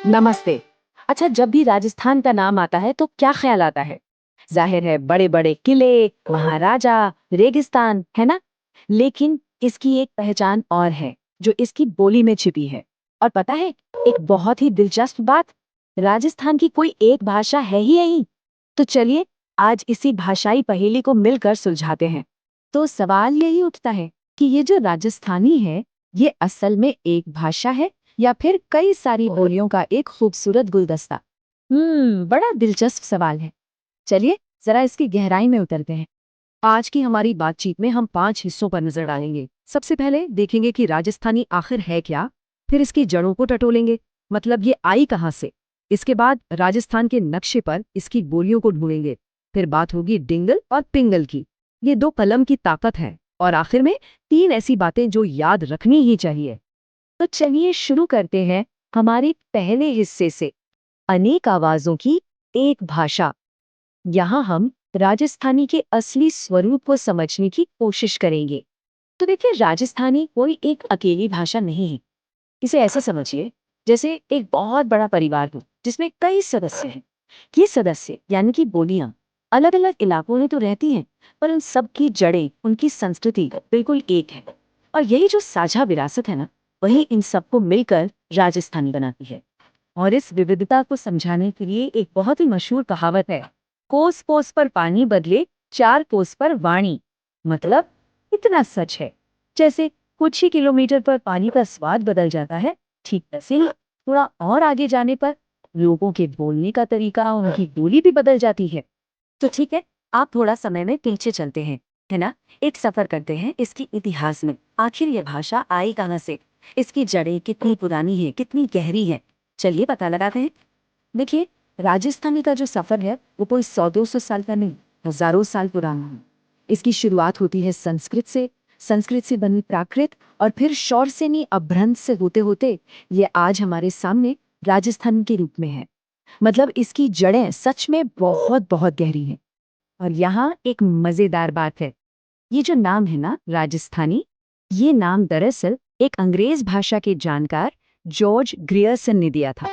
नमस्ते। अच्छा, जब भी राजस्थान का नाम आता है तो क्या ख्याल आता है? जाहिर है बड़े बड़े किले, महाराजा, रेगिस्तान, है ना? लेकिन इसकी एक पहचान और है जो इसकी बोली में छिपी है। और पता है, एक बहुत ही दिलचस्प बात, राजस्थान की कोई एक भाषा है ही नहीं। तो चलिए आज इसी भाषाई पहेली को मिलकर सुलझाते हैं। तो सवाल यही उठता है कि ये जो राजस्थानी है, ये असल में एक भाषा है या फिर कई सारी बोलियों का एक खूबसूरत गुलदस्ता? बड़ा दिलचस्प सवाल है। चलिए जरा इसकी गहराई में उतरते हैं। आज की हमारी बातचीत में हम 5 हिस्सों पर नजर डालेंगे। सबसे पहले देखेंगे कि राजस्थानी आखिर है क्या, फिर इसकी जड़ों को टटोलेंगे, मतलब ये आई कहाँ से। इसके बाद राजस्थान के नक्शे पर इसकी बोलियों को ढूंढेंगे। फिर बात होगी डिंगल और पिंगल की, ये दो कलम की ताकत है। और आखिर में 3 ऐसी बातें जो याद रखनी ही चाहिए। तो चलिए शुरू करते हैं हमारे पहले हिस्से से, अनेक आवाजों की एक भाषा। यहाँ हम राजस्थानी के असली स्वरूप को समझने की कोशिश करेंगे। तो देखिए, राजस्थानी कोई एक अकेली भाषा नहीं है। इसे ऐसा समझिए जैसे एक बहुत बड़ा परिवार हो जिसमें कई सदस्य हैं। ये सदस्य यानी कि बोलियां अलग अलग इलाकों में तो रहती हैं, पर उन सब की जड़ें, उनकी संस्कृति बिल्कुल एक है। और यही जो साझा विरासत है ना, वही इन सबको मिलकर राजस्थानी बनाती है। और इस विविधता को समझाने के लिए एक बहुत ही मशहूर कहावत है, कोस कोस पर पानी बदले, 4 कोस पर वाणी। मतलब इतना सच है, जैसे कुछ ही किलोमीटर पर पानी का स्वाद बदल जाता है, ठीक वैसे ही थोड़ा और आगे जाने पर लोगों के बोलने का तरीका, उनकी बोली भी बदल जाती है। तो ठीक है, आप थोड़ा समय में पीछे चलते हैं, है ना? एक सफर करते हैं इसकी इतिहास में। आखिर ये भाषा आई कहाँ से? इसकी जड़ें कितनी पुरानी है, कितनी गहरी है? चलिए पता लगाते हैं। देखिए, राजस्थानी का जो सफर है वो कोई 100-200 साल का नहीं, हजारों साल पुराना है। इसकी शुरुआत होती है संस्कृत से, संस्कृत से बनी प्राकृत, और फिर शौरसेनी अपभ्रंश से होते होते ये आज हमारे सामने राजस्थान के रूप में है। मतलब इसकी जड़ें सच में बहुत बहुत गहरी हैं। और यहाँ एक मजेदार बात है, ये जो नाम है ना राजस्थानी, ये नाम दरअसल एक अंग्रेज भाषा के जानकार जॉर्ज ग्रियर्सन ने दिया था।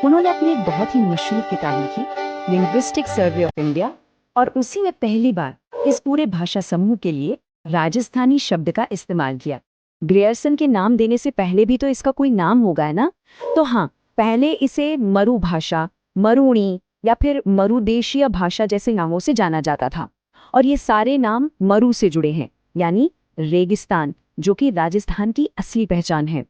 उन्होंने अपनी एक बहुत ही मशहूर किताब लिखी, लिंग्विस्टिक सर्वे ऑफ इंडिया, और उसी में पहली बार इस पूरे भाषा समूह के लिए राजस्थानी शब्द का इस्तेमाल किया। ग्रियर्सन के नाम देने से पहले भी तो इसका कोई नाम होगा, है ना? तो हाँ, पहले इसे मरु भाषा, मरुणी या फिर मरुदेशीय भाषा जैसे नामों से जाना जाता था। और ये सारे नाम मरु से जुड़े हैं, यानी रेगिस्तान, जो कि राजस्थान की असली पहचान है।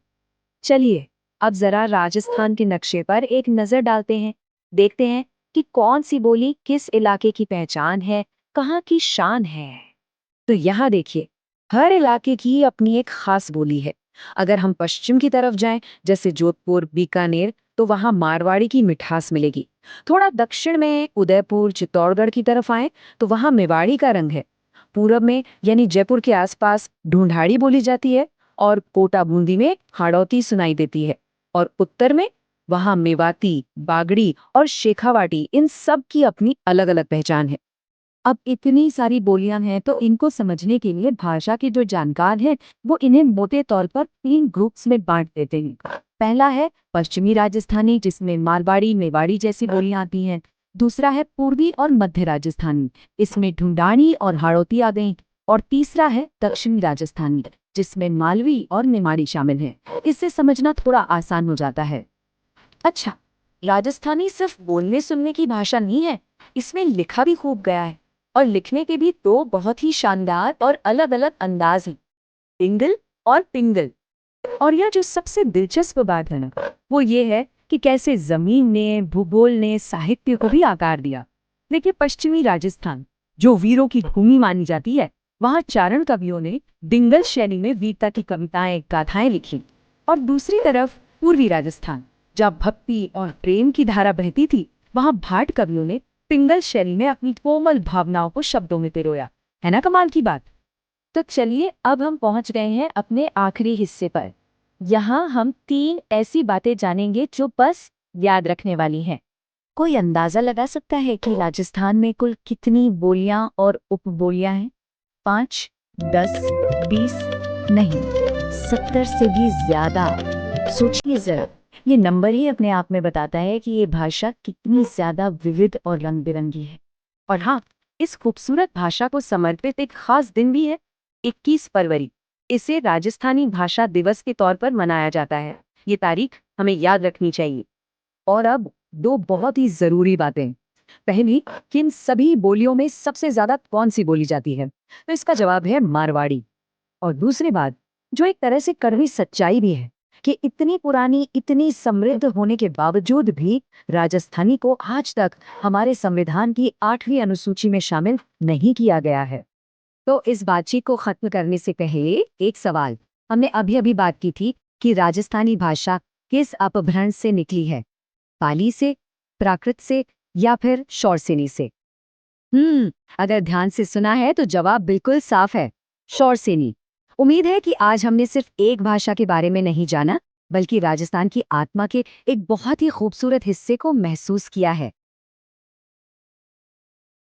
चलिए अब जरा राजस्थान के नक्शे पर एक नजर डालते हैं। देखते हैं कि कौन सी बोली किस इलाके की पहचान है, कहाँ की शान है। तो यहाँ देखिए, हर इलाके की अपनी एक खास बोली है। अगर हम पश्चिम की तरफ जाएं, जैसे जोधपुर, बीकानेर, तो वहाँ मारवाड़ी की मिठास मिलेगी। थोड़ा दक्षिण में उदयपुर, चित्तौड़गढ़ की तरफ आए तो वहाँ मेवाड़ी का रंग है। पूरब में यानी जयपुर के आसपास ढूंढाड़ी बोली जाती है, और कोटा बूंदी में हाड़ौती सुनाई देती है। और उत्तर में वहाँ मेवाती, बागड़ी और शेखावाटी, इन सब की अपनी अलग अलग पहचान है। अब इतनी सारी बोलियां हैं तो इनको समझने के लिए भाषा के जो जानकार हैं वो इन्हें मोटे तौर पर 3 ग्रुप्स में बांट देते हैं। पहला है पश्चिमी राजस्थानी, जिसमें मारवाड़ी, मेवाड़ी जैसी बोलियां आती हैं। दूसरा है पूर्वी और मध्य राजस्थानी, इसमें ढूंढानी और हाड़ौती आ गई। और तीसरा है दक्षिणी राजस्थानी, जिसमें मालवी और निमाड़ी शामिल हैं। इससे समझना थोड़ा आसान हो जाता है। अच्छा, राजस्थानी सिर्फ बोलने सुनने की भाषा नहीं है, इसमें लिखा भी खूब गया है। और लिखने के भी 2 बहुत ही शानदार और अलग अलग अंदाज हैं, इंगल और पिंगल। और यह जो सबसे दिलचस्प बात है ना, वो ये है कि कैसे जमीन ने, भूगोल ने साहित्य को भी आकार दिया। देखिए, पश्चिमी राजस्थान जो वीरों की भूमि मानी जाती है, वहाँ चारण कवियों ने डिंगल शैली में वीरता की कविताएं, गाथाएं लिखी। और दूसरी तरफ पूर्वी राजस्थान, जहाँ भक्ति और प्रेम की धारा बहती थी, वहाँ भाट कवियों ने पिंगल शैली में अपनी कोमल भावनाओं को शब्दों में पिरोया। है ना कमाल की बात? तो चलिए अब हम पहुंच गए हैं अपने आखिरी हिस्से पर। यहाँ हम 3 ऐसी बातें जानेंगे जो बस याद रखने वाली हैं। कोई अंदाजा लगा सकता है कि राजस्थान में कुल कितनी बोलियां और उपबोलियां हैं? 5, 10, 20? नहीं, 70 से भी ज्यादा। सोचिए जरा, ये नंबर ही अपने आप में बताता है कि ये भाषा कितनी ज्यादा विविध और रंग बिरंगी है। और हाँ, इस खूबसूरत भाषा को समर्पित एक खास दिन भी है, 21 फरवरी। इसे राजस्थानी भाषा दिवस के तौर पर मनाया जाता है। ये तारीख हमें याद रखनी चाहिए। और अब दो बहुत ही जरूरी बातें। पहली, कि इन सभी बोलियों में सबसे ज्यादा कौन सी बोली जाती है, तो इसका जवाब है मारवाड़ी। और दूसरी बात, जो एक तरह से कड़वी सच्चाई भी है, कि इतनी पुरानी, इतनी समृद्ध होने के बावजूद भी राजस्थानी को आज तक हमारे संविधान की 8वीं अनुसूची में शामिल नहीं किया गया है। तो इस बातचीत को खत्म करने से पहले एक सवाल। हमने अभी अभी बात की थी कि राजस्थानी भाषा किस अपभ्रंश से निकली है, पाली से, प्राकृत से, या फिर शौरसेनी से। अगर ध्यान से सुना है तो जवाब बिल्कुल साफ है, शौरसेनी। उम्मीद है कि आज हमने सिर्फ एक भाषा के बारे में नहीं जाना, बल्कि राजस्थान की आत्मा के एक बहुत ही खूबसूरत हिस्से को महसूस किया है।